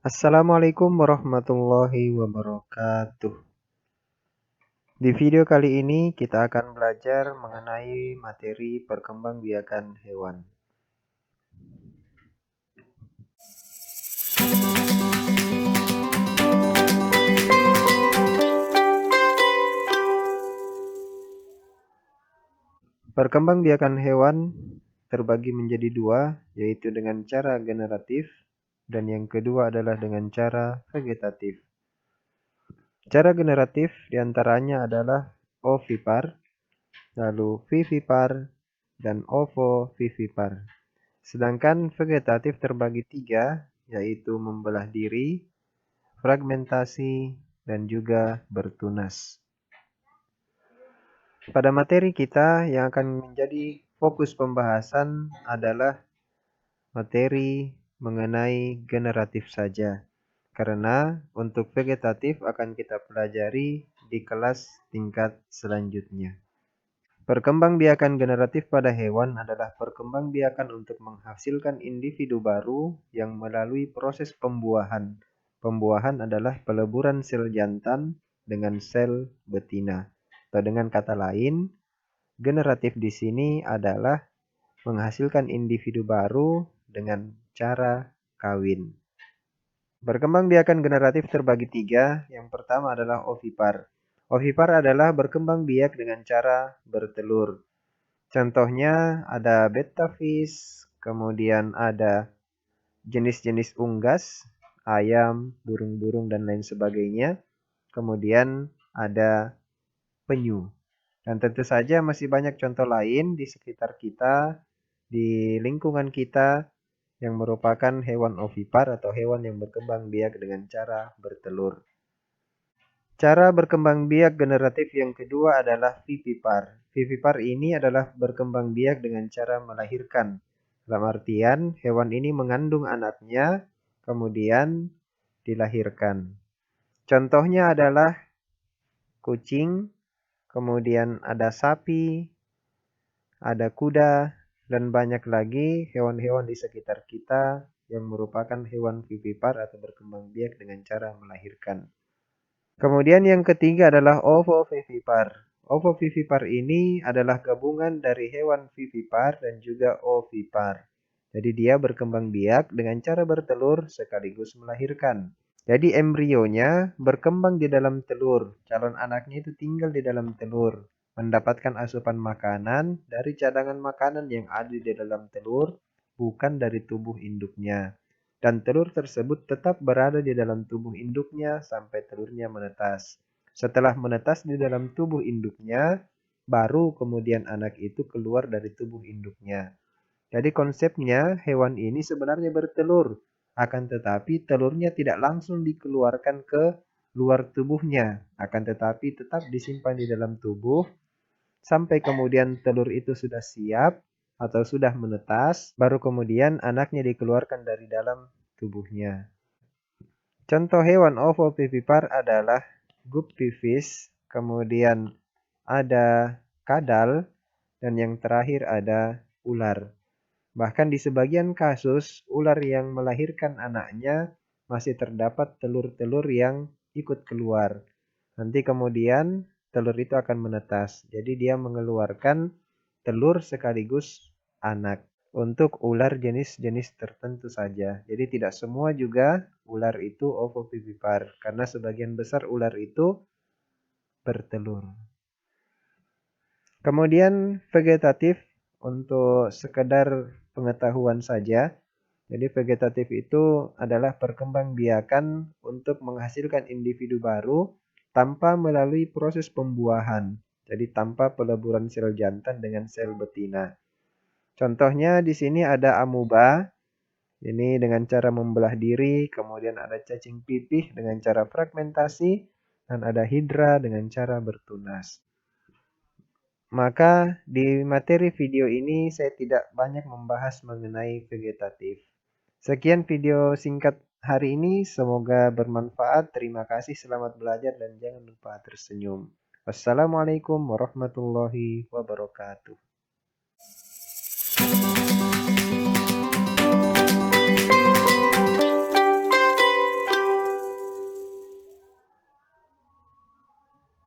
Assalamualaikum warahmatullahi wabarakatuh. Di video kali ini kita akan belajar mengenai materi perkembangbiakan hewan. Perkembangbiakan hewan terbagi menjadi dua, yaitu dengan cara generatif dan yang kedua adalah dengan cara vegetatif. Cara generatif diantaranya adalah ovipar, lalu vivipar, dan ovovivipar. Sedangkan vegetatif terbagi tiga, yaitu membelah diri, fragmentasi, dan juga bertunas. Pada materi kita yang akan menjadi fokus pembahasan adalah materi mengenai generatif saja. Karena untuk vegetatif akan kita pelajari di kelas tingkat selanjutnya. Perkembangbiakan generatif pada hewan adalah perkembangbiakan untuk menghasilkan individu baru yang melalui proses pembuahan. Pembuahan adalah peleburan sel jantan dengan sel betina. Atau dengan kata lain, generatif di sini adalah menghasilkan individu baru dengan cara kawin. Berkembangbiakan generatif terbagi tiga. Yang pertama adalah ovipar. Ovipar adalah berkembang biak dengan cara bertelur. Contohnya ada betafish, kemudian ada jenis-jenis unggas, ayam, burung-burung, dan lain sebagainya. Kemudian ada penyu. Dan tentu saja masih banyak contoh lain di sekitar kita, di lingkungan kita, yang merupakan hewan ovipar atau hewan yang berkembang biak dengan cara bertelur. Cara berkembang biak generatif yang kedua adalah vivipar. Vivipar ini adalah berkembang biak dengan cara melahirkan. Dalam artian, hewan ini mengandung anaknya, kemudian dilahirkan. Contohnya adalah kucing, kemudian ada sapi, ada kuda, dan banyak lagi hewan-hewan di sekitar kita yang merupakan hewan vivipar atau berkembang biak dengan cara melahirkan. Kemudian yang ketiga adalah ovovivipar. Ovovivipar ini adalah gabungan dari hewan vivipar dan juga ovipar. Jadi dia berkembang biak dengan cara bertelur sekaligus melahirkan. Jadi embrionya berkembang di dalam telur. Calon anaknya itu tinggal di dalam telur, mendapatkan asupan makanan dari cadangan makanan yang ada di dalam telur, bukan dari tubuh induknya. Dan telur tersebut tetap berada di dalam tubuh induknya sampai telurnya menetas. Setelah menetas di dalam tubuh induknya, baru kemudian anak itu keluar dari tubuh induknya. Jadi konsepnya hewan ini sebenarnya bertelur, akan tetapi telurnya tidak langsung dikeluarkan ke luar tubuhnya, akan tetapi tetap disimpan di dalam tubuh sampai kemudian telur itu sudah siap atau sudah menetas, baru kemudian anaknya dikeluarkan dari dalam tubuhnya. Contoh hewan ovovivipar adalah guppyfish, kemudian ada kadal, dan yang terakhir ada ular. Bahkan di sebagian kasus, ular yang melahirkan anaknya masih terdapat telur-telur yang ikut keluar. Nanti kemudian telur itu akan menetas. Jadi dia mengeluarkan telur sekaligus anak. Untuk ular jenis-jenis tertentu saja. Jadi tidak semua juga ular itu ovovivipar. Karena sebagian besar ular itu bertelur. Kemudian vegetatif untuk sekedar pengetahuan saja. Jadi vegetatif itu adalah perkembangbiakan untuk menghasilkan individu baru tanpa melalui proses pembuahan. Jadi tanpa peleburan sel jantan dengan sel betina. Contohnya di sini ada amuba. Ini dengan cara membelah diri, kemudian ada cacing pipih dengan cara fragmentasi, dan ada hidra dengan cara bertunas. Maka di materi video ini saya tidak banyak membahas mengenai vegetatif. Sekian video singkat hari ini, semoga bermanfaat. Terima kasih, selamat belajar dan jangan lupa tersenyum. Wassalamualaikum warahmatullahi wabarakatuh.